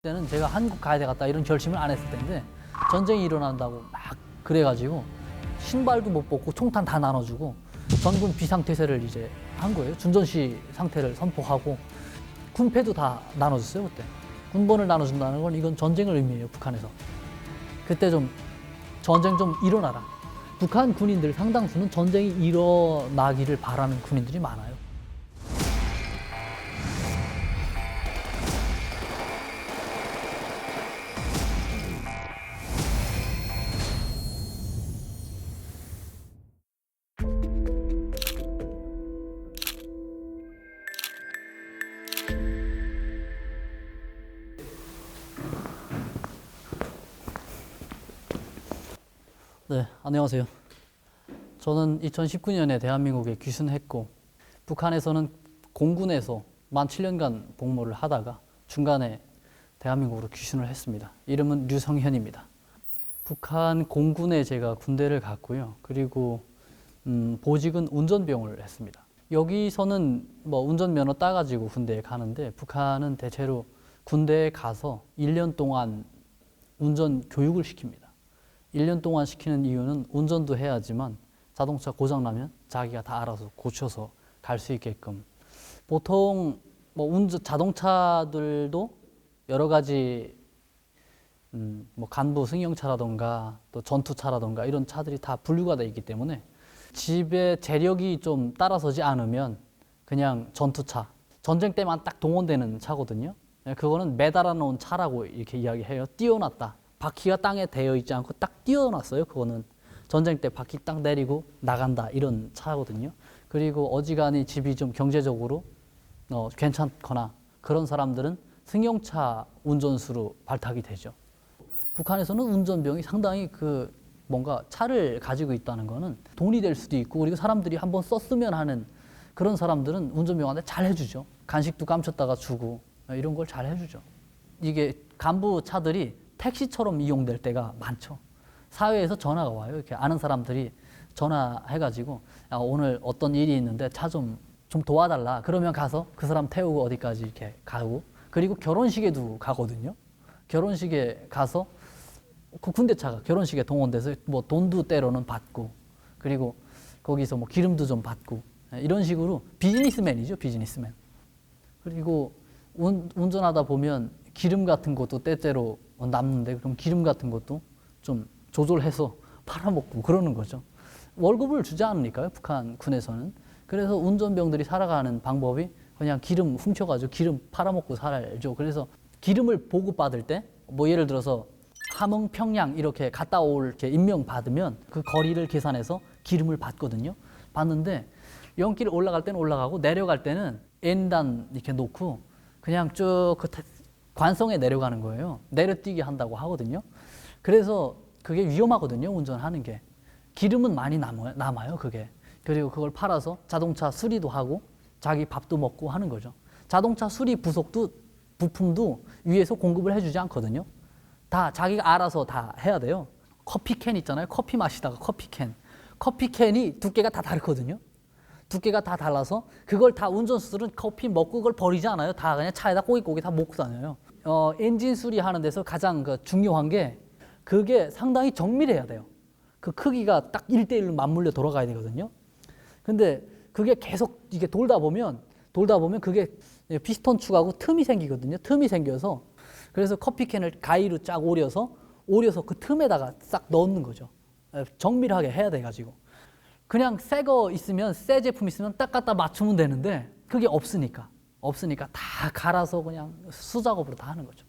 때는 제가 한국 가야 되겠다 이런 결심을 안 했을 때인데 전쟁이 일어난다고 막 그래가지고 신발도 못 벗고 총탄 다 나눠주고 전군 비상태세를 이제 한 거예요. 준전시 상태를 선포하고 군패도 다 나눠줬어요. 그때 군번을 나눠준다는 건 이건 전쟁을 의미해요. 북한에서 그때 좀 전쟁 좀 일어나라. 북한 군인들 상당수는 전쟁이 일어나기를 바라는 군인들이 많아요. 네, 안녕하세요. 저는 2019년에 대한민국에 귀순했고 북한에서는 공군에서 만 7년간 복무를 하다가 중간에 대한민국으로 귀순을 했습니다. 이름은 류성현입니다. 북한 공군에 제가 군대를 갔고요. 그리고 보직은 운전병을 했습니다. 여기서는 뭐 운전면허 따가지고 군대에 가는데 북한은 대체로 군대에 가서 1년 동안 운전 교육을 시킵니다. 1년 동안 시키는 이유는 운전도 해야지만 자동차 고장 나면 자기가 다 알아서 고쳐서 갈 수 있게끔. 보통 뭐 자동차들도 여러 가지 뭐 간부 승용차라던가 또 전투차라던가 이런 차들이 다 분류가 되어 있기 때문에 집에 재력이 좀 따라서지 않으면 그냥 전투차, 전쟁 때만 딱 동원되는 차거든요. 그거는 매달아 놓은 차라고 이렇게 이야기해요. 띄워놨다. 바퀴가 땅에 대어 있지 않고 딱 띄워놨어요. 그거는 전쟁 때 바퀴 딱 내리고 나간다 이런 차거든요. 그리고 어지간히 집이 좀 경제적으로 괜찮거나 그런 사람들은 승용차 운전수로 발탁이 되죠. 북한에서는 운전병이 상당히 뭔가 차를 가지고 있다는 거는 돈이 될 수도 있고 그리고 사람들이 한번 썼으면 하는 그런 사람들은 운전병한테 잘 해주죠. 간식도 감췄다가 주고 이런 걸 잘 해주죠. 이게 간부 차들이 택시처럼 이용될 때가 많죠. 사회에서 전화가 와요. 이렇게 아는 사람들이 전화해가지고 야, 오늘 어떤 일이 있는데 차 좀 도와달라. 그러면 가서 그 사람 태우고 어디까지 이렇게 가고 그리고 결혼식에도 가거든요. 결혼식에 가서 그 군대차가 결혼식에 동원돼서 뭐 돈도 때로는 받고 그리고 거기서 뭐 기름도 좀 받고 이런 식으로 비즈니스맨이죠. 비즈니스맨. 그리고 운전하다 보면 기름 같은 것도 때때로 남는데 그럼 기름 같은 것도 좀 조절해서 팔아먹고 그러는 거죠. 월급을 주지 않으니까요. 북한 군에서는. 그래서 운전병들이 살아가는 방법이 그냥 기름 훔쳐가지고 기름 팔아먹고 살죠. 그래서 기름을 보급받을 때 뭐 예를 들어서 함흥, 평양 이렇게 갔다 올 이렇게 임명 받으면 그 거리를 계산해서 기름을 받거든요. 받는데 연길 올라갈 때는 올라가고 내려갈 때는 N단 이렇게 놓고 그냥 쭉 관성에 내려가는 거예요. 내려뛰게 한다고 하거든요. 그래서 그게 위험하거든요. 운전하는 게. 기름은 많이 남아요. 그게. 그리고 그걸 팔아서 자동차 수리도 하고 자기 밥도 먹고 하는 거죠. 자동차 수리 부품도 위에서 공급을 해주지 않거든요. 다 자기가 알아서 다 해야 돼요. 커피캔 있잖아요. 커피 마시다가 커피캔. 커피캔이 두께가 다 다르거든요. 두께가 다 달라서 그걸 다 운전수들은 커피 먹고 그걸 버리지 않아요. 다 그냥 차에다 꼬깃꼬깃 다 먹고 다녀요. 엔진 수리하는 데서 가장 중요한 게 그게 상당히 정밀해야 돼요. 그 크기가 딱 1대1로 맞물려 돌아가야 되거든요. 근데 그게 계속 이게 돌다 보면 그게 피스톤 축하고 틈이 생기거든요. 틈이 생겨서 그래서 커피캔을 가위로 쫙 오려서 그 틈에다가 싹 넣는 거죠. 정밀하게 해야 돼가지고. 그냥 새 거 있으면 새 제품 있으면 딱 갖다 맞추면 되는데 그게 없으니까 다 갈아서 그냥 수작업으로 다 하는 거죠.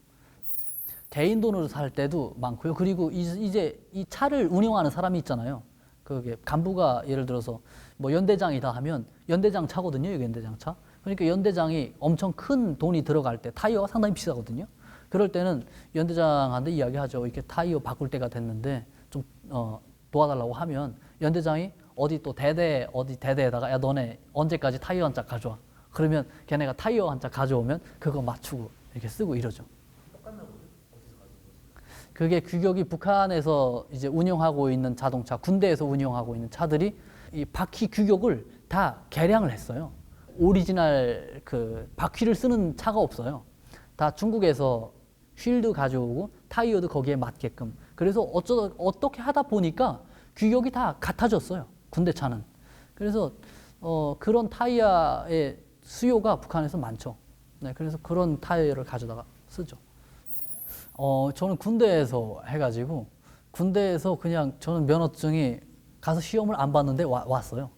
개인 돈으로 살 때도 많고요. 그리고 이제 이 차를 운영하는 사람이 있잖아요. 그게 간부가 예를 들어서 뭐 연대장이다 하면 연대장 차거든요. 이게 연대장 차. 그러니까 연대장이 엄청 큰 돈이 들어갈 때 타이어가 상당히 비싸거든요. 그럴 때는 연대장한테 이야기하죠. 이렇게 타이어 바꿀 때가 됐는데 좀 도와달라고 하면 연대장이 어디 대대에다가 야 너네 언제까지 타이어 한 짝 가져와. 그러면 걔네가 타이어 한 짝 가져오면 그거 맞추고 이렇게 쓰고 이러죠. 그게 규격이 북한에서 이제 운영하고 있는 자동차, 군대에서 운영하고 있는 차들이 이 바퀴 규격을 다 개량을 했어요. 오리지널 그 바퀴를 쓰는 차가 없어요. 다 중국에서 쉴드 가져오고 타이어도 거기에 맞게끔. 그래서 어떻게 하다 보니까 규격이 다 같아졌어요. 군대 차는. 그래서 그런 타이어의 수요가 북한에서 많죠. 네, 그래서 그런 타이어를 가져다가 쓰죠. 저는 군대에서 해가지고 군대에서 그냥 저는 면허증이 가서 시험을 안 봤는데 왔어요.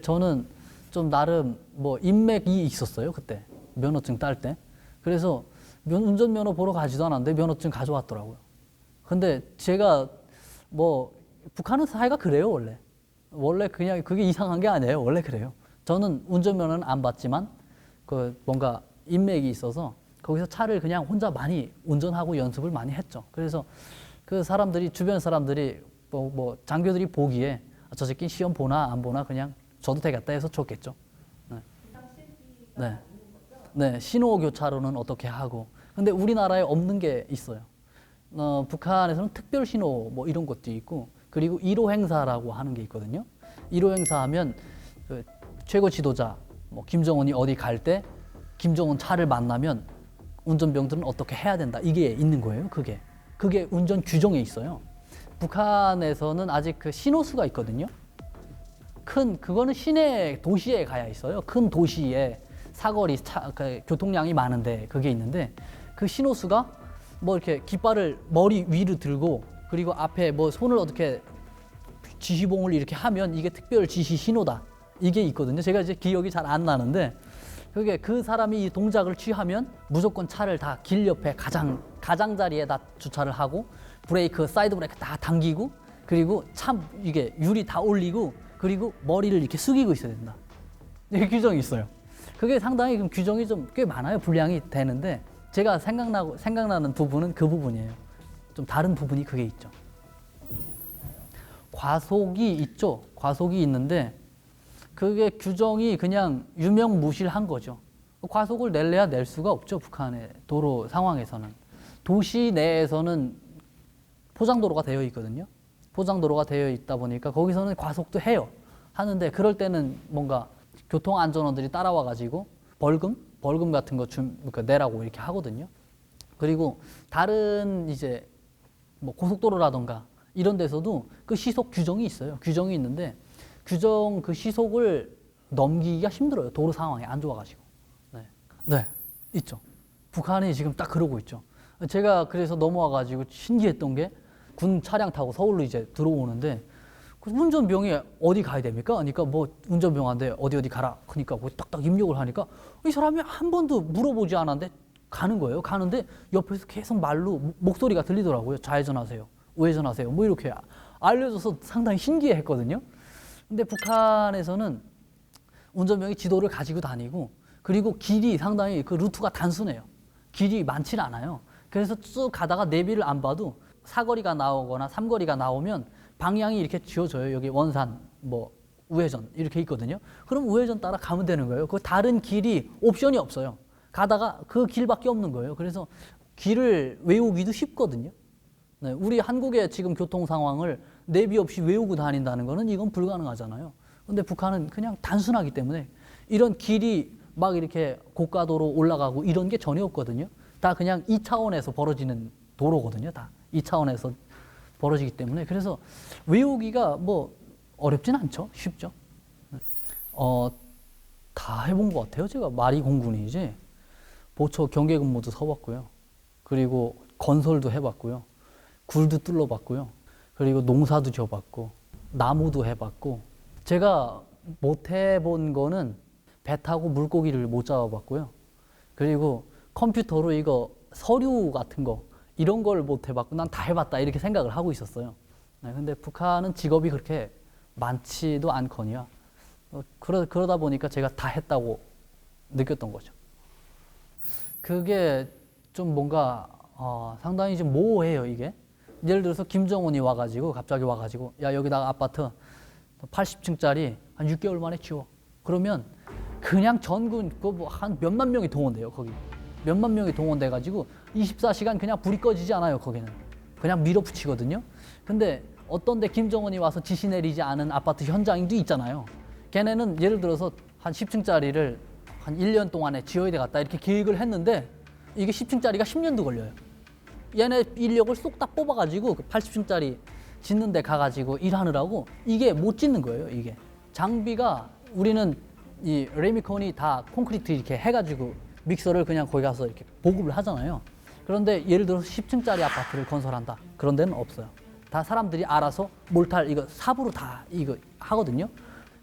저는 좀 나름 뭐 인맥이 있었어요 그때 면허증 딸 때. 그래서 운전면허 보러 가지도 않았는데 면허증 가져왔더라고요. 근데 제가 뭐 북한은 사회가 그래요 원래. 원래 그냥 그게 이상한 게 아니에요. 원래 그래요. 저는 운전면허는 안 봤지만 그 뭔가 인맥이 있어서 거기서 차를 그냥 혼자 많이 운전하고 연습을 많이 했죠. 그래서 그 사람들이 주변 사람들이 뭐 장교들이 보기에 저 새끼 시험 보나 안 보나 그냥 줘도 되겠다 해서 줬겠죠. 네. 네. 네. 신호 교차로는 어떻게 하고. 근데 우리나라에 없는 게 있어요. 북한에서는 특별 신호 뭐 이런 것도 있고 그리고 1호 행사라고 하는 게 있거든요. 1호 행사하면 그 최고 지도자 뭐 김정은이 어디 갈 때 김정은 차를 만나면 운전병들은 어떻게 해야 된다. 이게 있는 거예요. 그게 운전 규정에 있어요. 북한에서는 아직 그 신호수가 있거든요. 그거는 시내 도시에 가야 있어요. 큰 도시에 사거리 그 교통량이 많은데 그게 있는데 그 신호수가 뭐 이렇게 깃발을 머리 위로 들고 그리고 앞에 뭐 손을 어떻게 지시봉을 이렇게 하면 이게 특별 지시 신호다. 이게 있거든요. 제가 이제 기억이 잘 안 나는데 그게 그 사람이 이 동작을 취하면 무조건 차를 다 길 옆에 가장자리에다 주차를 하고 브레이크, 사이드 브레이크 다 당기고 그리고 이게 유리 다 올리고 그리고 머리를 이렇게 숙이고 있어야 된다. 이게 규정이 있어요. 그게 상당히 규정이 좀 꽤 많아요. 분량이 되는데 제가 생각나는 부분은 그 부분이에요. 좀 다른 부분이 그게 있죠. 과속이 있죠. 과속이 있는데 그게 규정이 그냥 유명무실한 거죠. 과속을 낼래야 낼 수가 없죠. 북한의 도로 상황에서는. 도시 내에서는 포장도로가 되어 있거든요. 포장도로가 되어 있다 보니까 거기서는 과속도 해요. 하는데 그럴 때는 뭔가 교통안전원들이 따라와가지고 벌금 같은 거 그러니까 내라고 이렇게 하거든요. 그리고 다른 이제 뭐 고속도로라던가 이런 데서도 그 시속 규정이 있어요. 규정이 있는데 그 시속을 넘기기가 힘들어요. 도로 상황이 안 좋아가지고. 네, 있죠. 북한이 지금 딱 그러고 있죠. 제가 그래서 넘어와가지고 신기했던 게 군 차량 타고 서울로 이제 들어오는데 운전병이 어디 가야 됩니까? 그러니까 뭐 운전병한테 어디 가라. 그러니까 딱딱 입력을 하니까 이 사람이 한 번도 물어보지 않았는데 가는 거예요. 가는데 옆에서 계속 말로 목소리가 들리더라고요. 좌회전하세요. 우회전하세요. 뭐 이렇게 알려줘서 상당히 신기했거든요. 근데 북한에서는 운전병이 지도를 가지고 다니고 그리고 길이 상당히 그 루트가 단순해요. 길이 많지는 않아요. 그래서 쭉 가다가 내비를 안 봐도 사거리가 나오거나 삼거리가 나오면 방향이 이렇게 지어져요. 여기 원산, 뭐 우회전 이렇게 있거든요. 그럼 우회전 따라 가면 되는 거예요. 그 다른 길이 옵션이 없어요. 가다가 그 길밖에 없는 거예요. 그래서 길을 외우기도 쉽거든요. 네, 우리 한국의 지금 교통 상황을 내비 없이 외우고 다닌다는 거는 이건 불가능하잖아요. 근데 북한은 그냥 단순하기 때문에 이런 길이 막 이렇게 고가도로 올라가고 이런 게 전혀 없거든요. 다 그냥 2차원에서 벌어지는 도로거든요. 다 2차원에서 벌어지기 때문에 그래서 외우기가 뭐 어렵진 않죠. 쉽죠. 다 해본 것 같아요. 제가 말이 공군이지 보초 경계 근무도 서봤고요. 그리고 건설도 해봤고요. 굴도 뚫러봤고요. 그리고 농사도 지어봤고 나무도 해봤고 제가 못 해본 거는 배 타고 물고기를 못 잡아봤고요. 그리고 컴퓨터로 이거 서류 같은 거 이런 걸 못 해봤고 난 다 해봤다 이렇게 생각을 하고 있었어요. 네, 근데 북한은 직업이 그렇게 많지도 않거니와 그러다 보니까 제가 다 했다고 느꼈던 거죠. 그게 좀 뭔가 상당히 좀 모호해요. 이게 예를 들어서 김정은이 갑자기 와가지고 야 여기다가 아파트 80층짜리 한 6개월 만에 지어. 그러면 그냥 전군 뭐 한 몇만 명이 동원돼요. 거기 몇만 명이 동원돼가지고 24시간 그냥 불이 꺼지지 않아요. 거기는 그냥 밀어붙이거든요. 근데 어떤 데 김정은이 와서 지시 내리지 않은 아파트 현장도 있잖아요. 걔네는 예를 들어서 한 10층짜리를 한 1년 동안에 지어야 되겠다 이렇게 계획을 했는데 이게 10층짜리가 10년도 걸려요. 얘네 인력을 쏙 다 뽑아가지고 80층짜리 짓는 데 가가지고 일하느라고 이게 못 짓는 거예요, 이게. 장비가 우리는 이 레미콘이 다 콘크리트 이렇게 해가지고 믹서를 그냥 거기 가서 이렇게 보급을 하잖아요. 그런데 예를 들어서 10층짜리 아파트를 건설한다. 그런 데는 없어요. 다 사람들이 알아서 몰탈 이거 삽으로 다 이거 하거든요.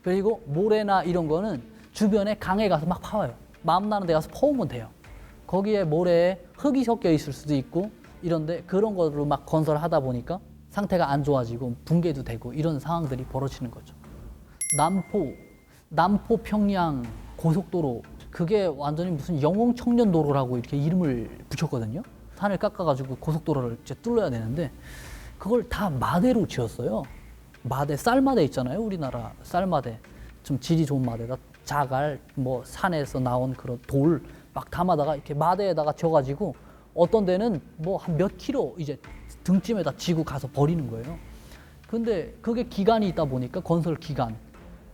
그리고 모래나 이런 거는 주변에 강에 가서 막 파와요. 마음 나는 데 가서 퍼오면 돼요. 거기에 모래에 흙이 섞여 있을 수도 있고 이런데 그런 거로 막 건설하다 보니까 상태가 안 좋아지고 붕괴도 되고 이런 상황들이 벌어지는 거죠. 남포 평양 고속도로 그게 완전히 무슨 영웅 청년도로라고 이렇게 이름을 붙였거든요. 산을 깎아가지고 고속도로를 이제 뚫어야 되는데 그걸 다 마대로 지었어요. 마대, 쌀마대 있잖아요. 우리나라 쌀마대. 좀 질이 좋은 마대다. 자갈, 뭐 산에서 나온 그런 돌 막 담아다가 이렇게 마대에다가 져가지고 어떤 데는 뭐 한 몇 킬로 이제 등짐에다 지고 가서 버리는 거예요. 근데 그게 기간이 있다 보니까 건설 기간.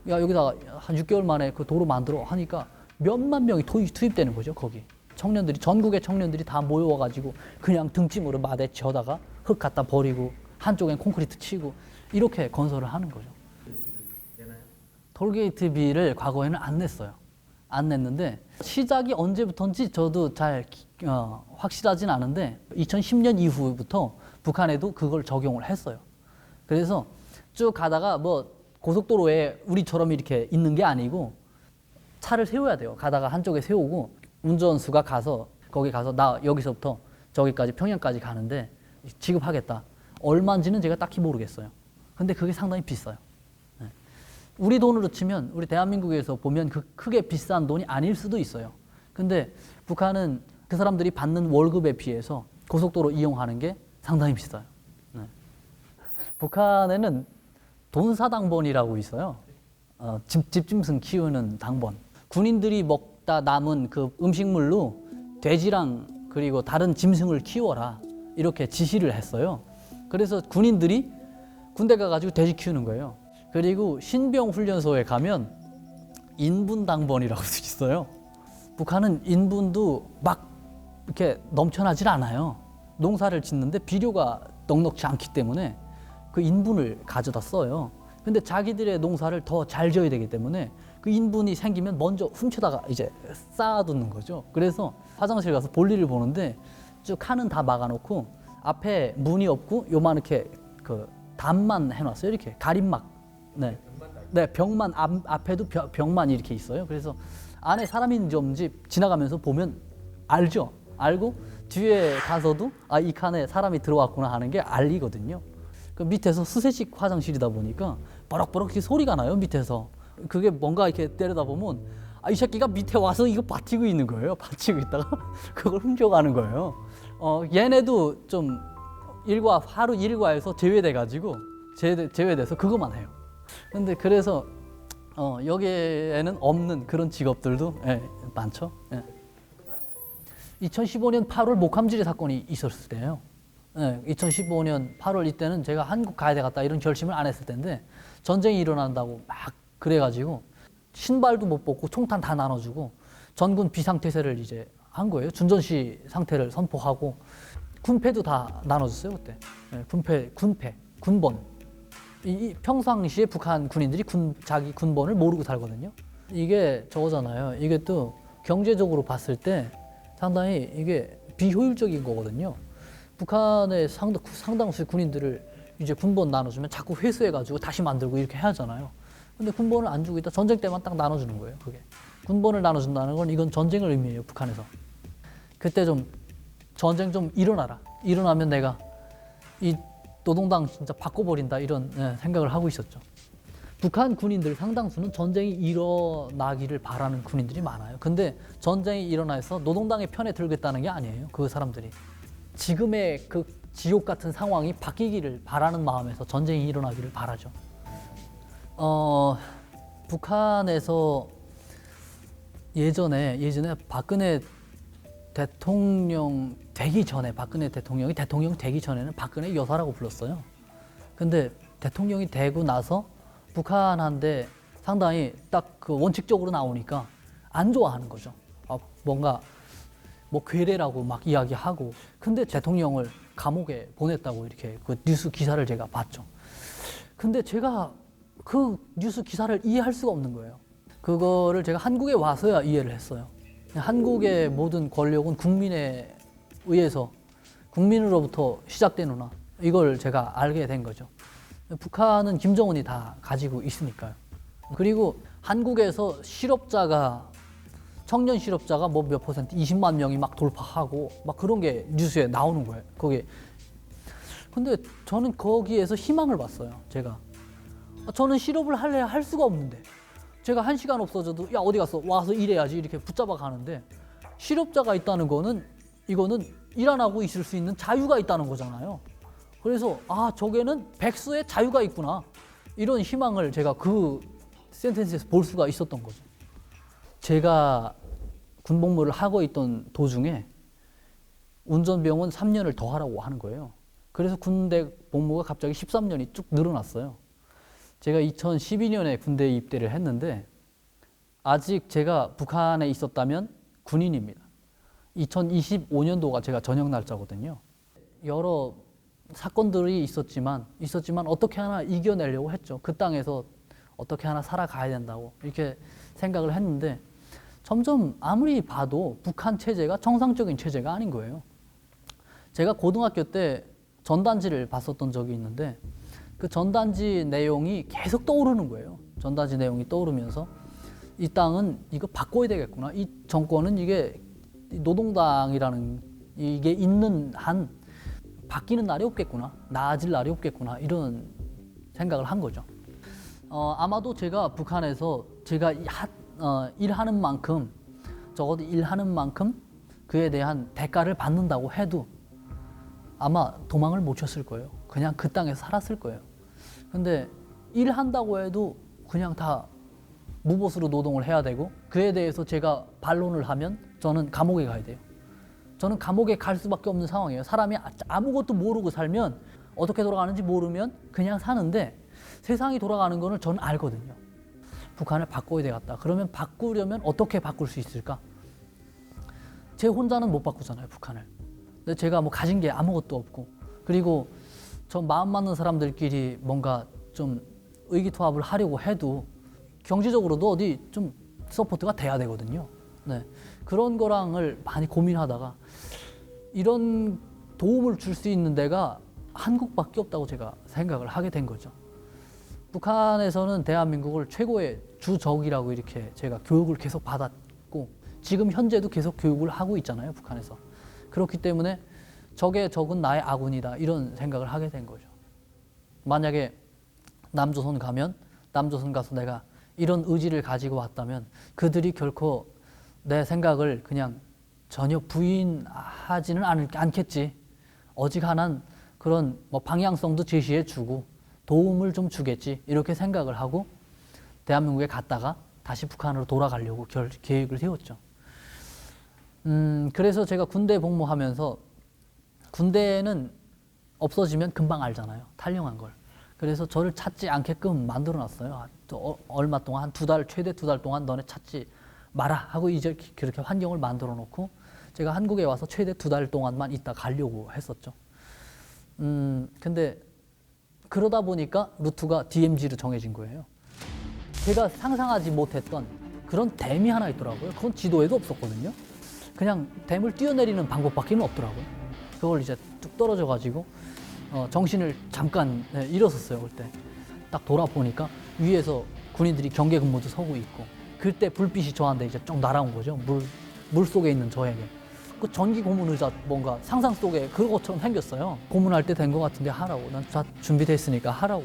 야, 여기다가 한 6개월 만에 그 도로 만들어 하니까 몇만 명이 투입되는 거죠, 거기. 청년들이, 전국의 청년들이 다 모여와가지고 그냥 등짐으로 마대 지어다가 흙 갖다 버리고 한쪽엔 콘크리트 치고 이렇게 건설을 하는 거죠. 톨게이트비를 과거에는 안 냈어요. 안 냈는데 시작이 언제부터인지 저도 잘 확실하진 않은데 2010년 이후부터 북한에도 그걸 적용을 했어요. 그래서 쭉 가다가 뭐 고속도로에 우리처럼 이렇게 있는 게 아니고 차를 세워야 돼요. 가다가 한쪽에 세우고 운전수가 가서 거기 가서 나 여기서부터 저기까지 평양까지 가는데 지급하겠다. 얼마인지는 제가 딱히 모르겠어요. 근데 그게 상당히 비싸요. 우리 돈으로 치면 우리 대한민국에서 보면 그 크게 비싼 돈이 아닐 수도 있어요. 근데 북한은 그 사람들이 받는 월급에 비해서 고속도로 이용하는 게 상당히 비싸요. 네. 북한에는 돈사당번이라고 있어요. 집짐승 키우는 당번. 군인들이 먹다 남은 그 음식물로 돼지랑 그리고 다른 짐승을 키워라 이렇게 지시를 했어요. 그래서 군인들이 군대 가가지고 돼지 키우는 거예요. 그리고 신병 훈련소에 가면 인분 당번이라고 있어요. 북한은 인분도 막 이렇게 넘쳐나질 않아요. 농사를 짓는데 비료가 넉넉지 않기 때문에 그 인분을 가져다 써요. 근데 자기들의 농사를 더 잘 지어야 되기 때문에 그 인분이 생기면 먼저 훔쳐다가 이제 쌓아두는 거죠. 그래서 화장실 가서 볼일을 보는데 쭉 칸은 다 막아놓고 앞에 문이 없고 요만하게 그 담만 해놨어요. 이렇게 가림막. 네, 벽만 앞에도 벽만 이렇게 있어요. 그래서 안에 사람이 있는지 없는지 지나가면서 보면 알죠. 알고 뒤에 가서도 아, 이 칸에 사람이 들어왔구나 하는 게 알리거든요. 그 밑에서 수세식 화장실이다 보니까 버럭버럭 소리가 나요. 밑에서 그게 뭔가 이렇게 때리다 보면 아, 이 새끼가 밑에 와서 이거 버티고 있는 거예요. 버티고 있다가 그걸 훔쳐가는 거예요. 얘네도 좀 하루 일과에서 제외돼가지고 제외돼서 그것만 해요. 근데 그래서 여기에는 없는 그런 직업들도 많죠. 2015년 8월 목함지뢰 사건이 있었을 때예요. 2015년 8월 이때는 제가 한국 가야 되겠다 이런 결심을 안 했을 때인데 전쟁이 일어난다고 막 그래가지고 신발도 못 벗고 총탄 다 나눠주고 전군 비상태세를 이제 한 거예요. 준전시 상태를 선포하고 군패도 다 나눠줬어요 그때. 군번. 이 평상시에 북한 군인들이 자기 군번을 모르고 살거든요. 이게 저거잖아요. 이게 또 경제적으로 봤을 때 상당히 이게 비효율적인 거거든요. 북한의 상당수 군인들을 이제 군번 나눠주면 자꾸 회수해가지고 다시 만들고 이렇게 해야 하잖아요. 근데 군번을 안 주고 있다 전쟁 때만 딱 나눠주는 거예요. 그게 군번을 나눠준다는 건 이건 전쟁을 의미해요. 북한에서. 그때 좀 전쟁 좀 일어나라. 일어나면 내가 이 노동당 진짜 바꿔버린다 이런 생각을 하고 있었죠. 북한 군인들 상당수는 전쟁이 일어나기를 바라는 군인들이 많아요. 근데 전쟁이 일어나서 노동당의 편에 들겠다는 게 아니에요. 그 사람들이. 지금의 그 지옥 같은 상황이 바뀌기를 바라는 마음에서 전쟁이 일어나기를 바라죠. 북한에서 예전에 박근혜 대통령 되기 전에 박근혜 대통령이 대통령 되기 전에는 박근혜 여사라고 불렀어요. 근데 대통령이 되고 나서 북한한테 상당히 딱 그 원칙적으로 나오니까 안 좋아하는 거죠. 뭔가 뭐 괴뢰라고 막 이야기하고, 근데 대통령을 감옥에 보냈다고 이렇게 그 뉴스 기사를 제가 봤죠. 근데 제가 그 뉴스 기사를 이해할 수가 없는 거예요. 그거를 제가 한국에 와서야 이해를 했어요. 한국의 모든 권력은 국민에 의해서, 국민으로부터 시작되는구나, 이걸 제가 알게 된 거죠. 북한은 김정은이 다 가지고 있으니까요. 그리고 한국에서 실업자가, 청년 실업자가 뭐 몇 퍼센트, 20만 명이 막 돌파하고 막 그런 게 뉴스에 나오는 거예요. 거기에. 근데 저는 거기에서 희망을 봤어요. 제가. 저는 실업을 할 수가 없는데, 제가 1시간 없어져도 야 어디 갔어? 와서 일해야지 이렇게 붙잡아 가는데, 실업자가 있다는 거는 이거는 일 안 하고 있을 수 있는 자유가 있다는 거잖아요. 그래서 아, 저게는 백수의 자유가 있구나, 이런 희망을 제가 그 센텐스에서 볼 수가 있었던 거죠. 제가 군복무를 하고 있던 도중에 운전병원 3년을 더 하라고 하는 거예요. 그래서 군대 복무가 갑자기 13년이 쭉 늘어났어요. 제가 2012년에 군대에 입대를 했는데, 아직 제가 북한에 있었다면 군인입니다. 2025년도가 제가 전역 날짜거든요. 여러 사건들이 있었지만 어떻게 하나 이겨내려고 했죠. 그 땅에서 어떻게 하나 살아가야 된다고 이렇게 생각을 했는데, 점점 아무리 봐도 북한 체제가 정상적인 체제가 아닌 거예요. 제가 고등학교 때 전단지를 봤었던 적이 있는데, 그 전단지 내용이 계속 떠오르는 거예요. 전단지 내용이 떠오르면서 이 땅은 이거 바꿔야 되겠구나, 이 정권은 이게 노동당이라는 이게 있는 한 바뀌는 날이 없겠구나, 나아질 날이 없겠구나, 이런 생각을 한 거죠. 아마도 제가 북한에서 제가 일하는 만큼, 적어도 일하는 만큼 그에 대한 대가를 받는다고 해도 아마 도망을 못 쳤을 거예요. 그냥 그 땅에서 살았을 거예요. 근데 일한다고 해도 그냥 다 무보수로 노동을 해야 되고, 그에 대해서 제가 반론을 하면 저는 감옥에 가야 돼요. 저는 감옥에 갈 수밖에 없는 상황이에요. 사람이 아무것도 모르고 살면, 어떻게 돌아가는지 모르면 그냥 사는데, 세상이 돌아가는 거는 저는 알거든요. 북한을 바꿔야 되겠다. 그러면 바꾸려면 어떻게 바꿀 수 있을까? 제 혼자는 못 바꾸잖아요, 북한을. 근데 제가 뭐 가진 게 아무것도 없고, 그리고 저 마음 맞는 사람들끼리 뭔가 좀 의기투합을 하려고 해도 경제적으로도 어디 좀 서포트가 돼야 되거든요. 네. 그런 거랑을 많이 고민하다가 이런 도움을 줄 수 있는 데가 한국밖에 없다고 제가 생각을 하게 된 거죠. 북한에서는 대한민국을 최고의 주적이라고 이렇게 제가 교육을 계속 받았고, 지금 현재도 계속 교육을 하고 있잖아요, 북한에서. 그렇기 때문에 적의 적은 나의 아군이다, 이런 생각을 하게 된 거죠. 만약에 남조선 가면, 남조선 가서 내가 이런 의지를 가지고 왔다면 그들이 결코 내 생각을 그냥 전혀 부인하지는 않겠지. 어지간한 그런 뭐 방향성도 제시해 주고 도움을 좀 주겠지, 이렇게 생각을 하고 대한민국에 갔다가 다시 북한으로 돌아가려고 계획을 세웠죠. 그래서 제가 군대 복무하면서, 군대는 없어지면 금방 알잖아요, 탈영한 걸. 그래서 저를 찾지 않게끔 만들어 놨어요. 얼마 동안, 한 2달, 최대 2달 동안 너네 찾지 마라 하고 이제 그렇게 환경을 만들어 놓고, 제가 한국에 와서 최대 2달 동안만 있다 가려고 했었죠. 근데 그러다 보니까 루트가 DMZ로 정해진 거예요. 제가 상상하지 못했던 그런 댐이 하나 있더라고요. 그건 지도에도 없었거든요. 그냥 댐을 뛰어내리는 방법밖에 없더라고요. 그걸 이제 뚝 떨어져 가지고 정신을 잠깐 잃었었어요. 그때 딱 돌아보니까 위에서 군인들이 경계 근무도 서고 있고, 그때 불빛이 저한테 이제 쭉 날아온 거죠. 물 속에 있는 저에게. 그 전기 고문 의자 뭔가 상상 속에 그것처럼 생겼어요. 고문할 때 된 것 같은데 하라고. 난 다 준비됐으니까 하라고.